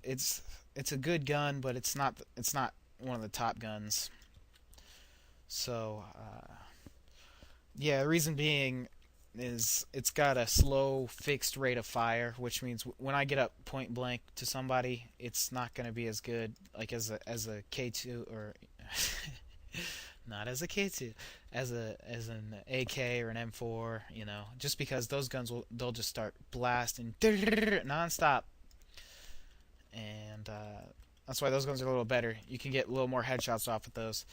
It's a good gun, but it's not one of the top guns. So yeah, the reason being is it's got a slow fixed rate of fire, which means when I get up point blank to somebody, it's not going to be as good like as a K2 or not as a K2, as an AK or an M4, just because those guns they'll just start blasting nonstop, and that's why those guns are a little better. You can get a little more headshots off with those.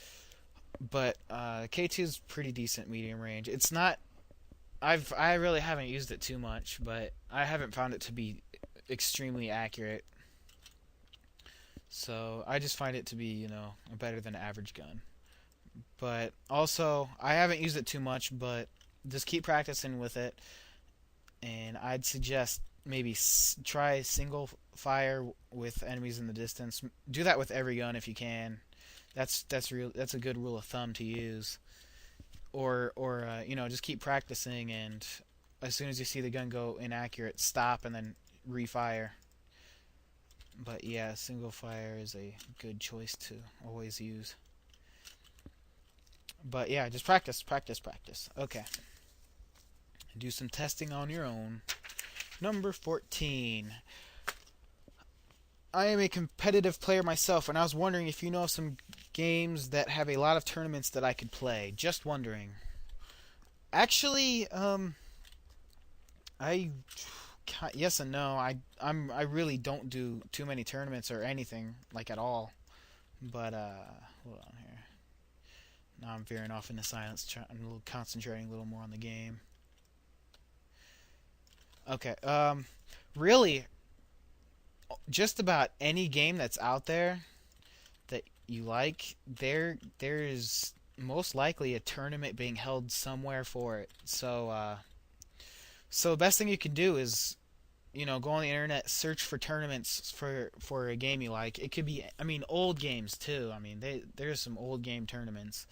But K2 is pretty decent medium range. It's not. I really haven't used it too much, but I haven't found it to be extremely accurate. So I just find it to be, a better than average gun. But also, I haven't used it too much, but just keep practicing with it. And I'd suggest maybe try single fire with enemies in the distance. Do that with every gun if you can. That's a good rule of thumb to use. Or just keep practicing, and as soon as you see the gun go inaccurate, stop and then refire. But yeah, single fire is a good choice to always use. But yeah, just practice, practice, practice. Okay. Do some testing on your own. Number 14. I am a competitive player myself, and I was wondering if you know of some games that have a lot of tournaments that I could play. Just wondering. Actually, I yes and no. I really don't do too many tournaments or anything like at all. But hold on here. Now I'm veering off into silence. I'm concentrating a little more on the game. Okay. Really, just about any game that's out there that you like, there is most likely a tournament being held somewhere for it. So the best thing you can do is, go on the internet, search for tournaments for a game you like. It could be, I mean, old games too. I mean, there's some old game tournaments.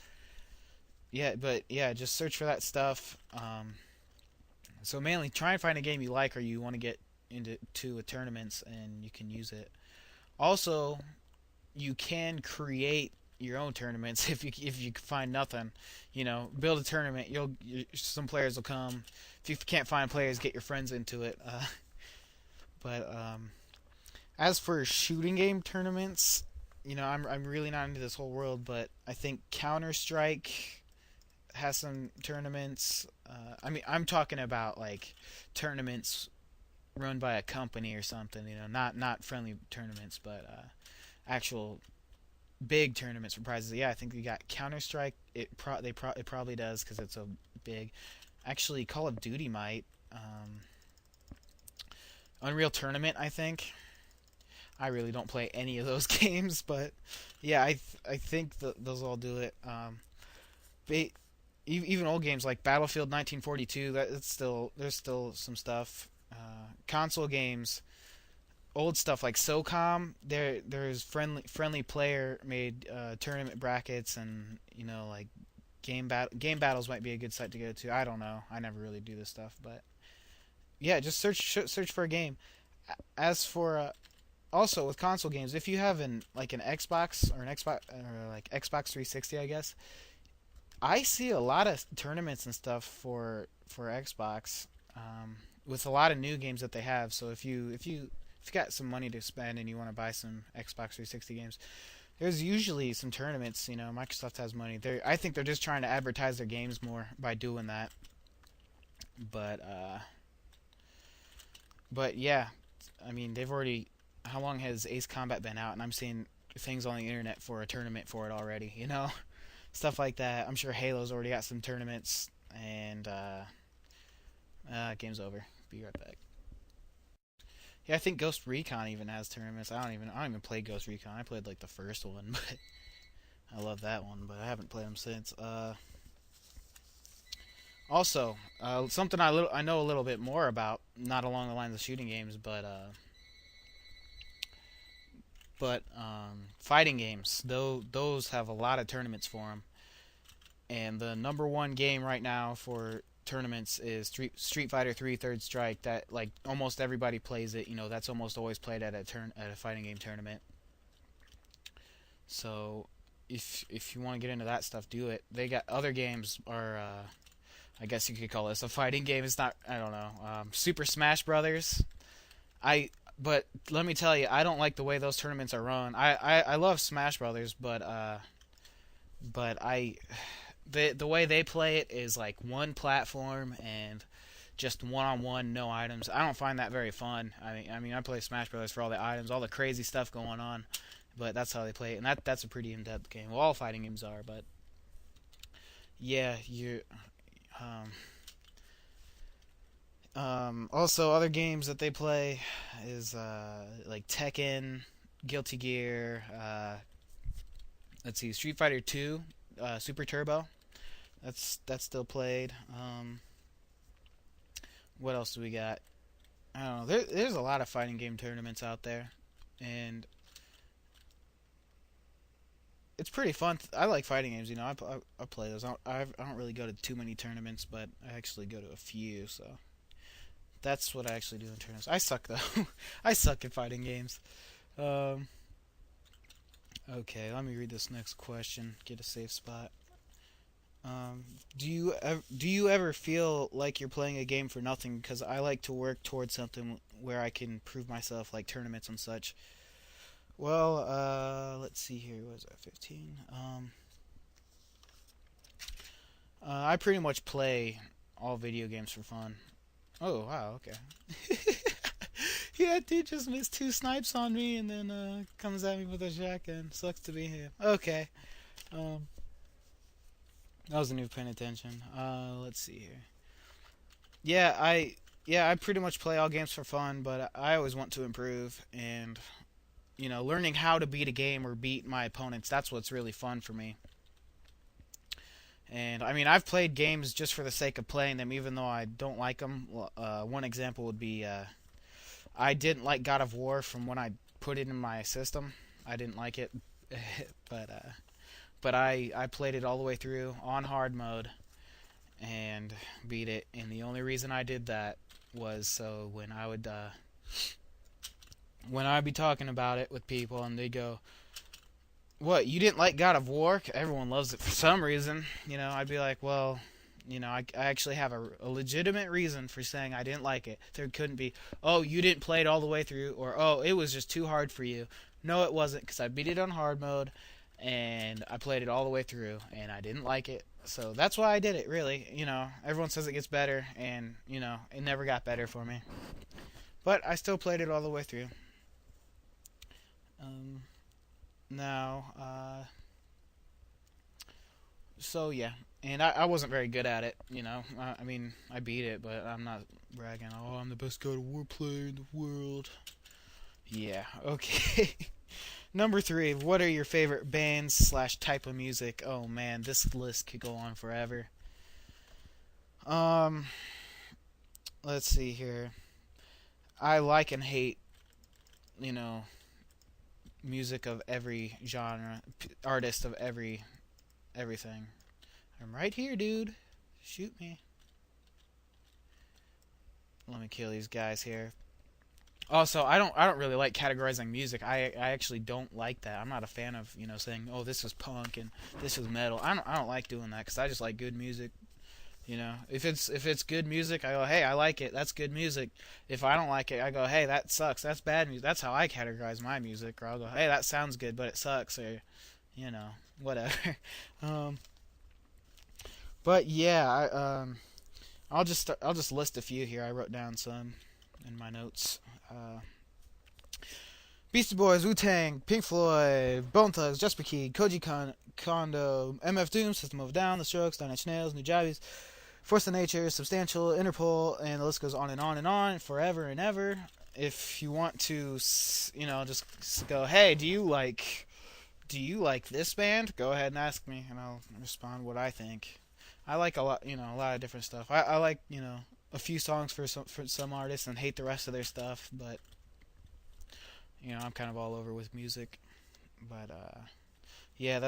Yeah, but yeah, just search for that stuff. So mainly try and find a game you like or you want to get into a tournaments and you can use it. Also, you can create your own tournaments if you find nothing. Build a tournament. Some players will come. If you can't find players, get your friends into it. But as for shooting game tournaments, I'm really not into this whole world, but I think Counter Strike has some tournaments. I mean, I'm talking about like tournaments run by a company or something. Not friendly tournaments, but actual big tournaments for prizes. Yeah, I think we got Counter Strike. It probably does because it's so big. Actually, Call of Duty might. Unreal Tournament, I think. I really don't play any of those games, but yeah, I think those all do it. Even old games like Battlefield 1942, there's still some stuff. Console games, old stuff like SOCOM, there's friendly player made tournament brackets, and like game battles might be a good site to go to. I don't know. I never really do this stuff, but yeah, just search for a game. As for also with console games, if you have an Xbox or an Xbox or like Xbox 360, I guess I see a lot of tournaments and stuff for Xbox, with a lot of new games that they have. So if you got some money to spend and you want to buy some Xbox 360 games, there's usually some tournaments. Microsoft has money. I think they're just trying to advertise their games more by doing that. But yeah, I mean they've already. How long has Ace Combat been out? And I'm seeing things on the internet for a tournament for it already. Stuff like that. I'm sure Halo's already got some tournaments, and game's over. Be right back. Yeah, I think Ghost Recon even has tournaments. I don't even play Ghost Recon. I played like the first one, but I love that one, but I haven't played them since. Also, something I know a little bit more about, not along the lines of shooting games, but fighting games. Those have a lot of tournaments for them. And the number one game right now for tournaments is Street Fighter 3 Third Strike. That like almost everybody plays it. You know, that's almost always played at a fighting game tournament. So if you want to get into that stuff, do it. They got other games are I guess you could call this a fighting game. It's not. I don't know. Super Smash Brothers. I but let me tell you, I don't like the way those tournaments are run. I love Smash Brothers, but the way they play it is like one platform and just one on one, no items. I don't find that very fun. I mean, I play Smash Brothers for all the items, all the crazy stuff going on. But that's how they play it, and that's a pretty in-depth game. Well, all fighting games are, but yeah, you. Also, other games that they play is like Tekken, Guilty Gear. Let's see, Street Fighter 2, Super Turbo. That's still played. What else do we got? I don't know. There's a lot of fighting game tournaments out there, and it's pretty fun. I like fighting games. You know, I play those. I don't really go to too many tournaments, but I actually go to a few. So that's what I actually do in tournaments. I suck though. I suck at fighting games. Um, okay, let me read this next question. Get a safe spot. Do you ever feel like you're playing a game for nothing? Because I like to work towards something where I can prove myself, like tournaments and such. Well, let's see here. What is that? 15. I pretty much play all video games for fun. Oh wow, okay. Yeah, dude just missed 2 snipes on me, and then comes at me with a shotgun. Sucks to be him. Okay. Um, I wasn't even paying attention. Let's see here. Yeah, I pretty much play all games for fun, but I always want to improve, and you know, learning how to beat a game or beat my opponents, that's what's really fun for me. And I mean, I've played games just for the sake of playing them, even though I don't like them. One example would be I didn't like God of War from when I put it in my system. I didn't like it, but I played it all the way through on hard mode and beat it. And the only reason I did that was so when I'd be talking about it with people and they go, "What, you didn't like God of War? Everyone loves it for some reason." You know, I'd be like, "Well, you know, I actually have a legitimate reason for saying I didn't like it. There couldn't be, oh, you didn't play it all the way through, or oh, it was just too hard for you." No, it wasn't, because I beat it on hard mode, and I played it all the way through, and I didn't like it. So that's why I did it, really. You know, everyone says it gets better, and, you know, it never got better for me. But I still played it all the way through. Now, so yeah, and I wasn't very good at it, you know. I mean, I beat it, but I'm not bragging. Oh, I'm the best God of War player in the world. Yeah, okay. Number 3, what are your favorite bands / type of music? Oh man, this list could go on forever. Um, let's see here. I like and hate, you know, music of every genre, artist of everything. I'm right here, dude. Shoot me. Let me kill these guys here. Also, I don't really like categorizing music. I actually don't like that. I'm not a fan of, you know, saying, "Oh, this is punk and this is metal." I don't like doing that, cuz I just like good music. You know, if it's good music, I go, "Hey, I like it. That's good music." If I don't like it, I go, "Hey, that sucks. That's bad music." That's how I categorize my music. Or I'll go, "Hey, that sounds good, but it sucks," or, you know, whatever. um, but yeah, I'll just list a few here. I wrote down some in my notes. Beastie Boys, Wu-Tang, Pink Floyd, Bone Thugs, Just Key, Kondo, MF Doom, System of a Down, The Strokes, Nine Inch Nails, New Javies, Force of Nature, Substantial, Interpol, and the list goes on and on and on, forever and ever. If you want to, you know, just go, "Hey, do you like this band?" Go ahead and ask me, and I'll respond what I think. I like a lot, you know, a lot of different stuff. I like, you know, a few songs for some artists and hate the rest of their stuff, but you know, I'm kind of all over with music. But yeah, that's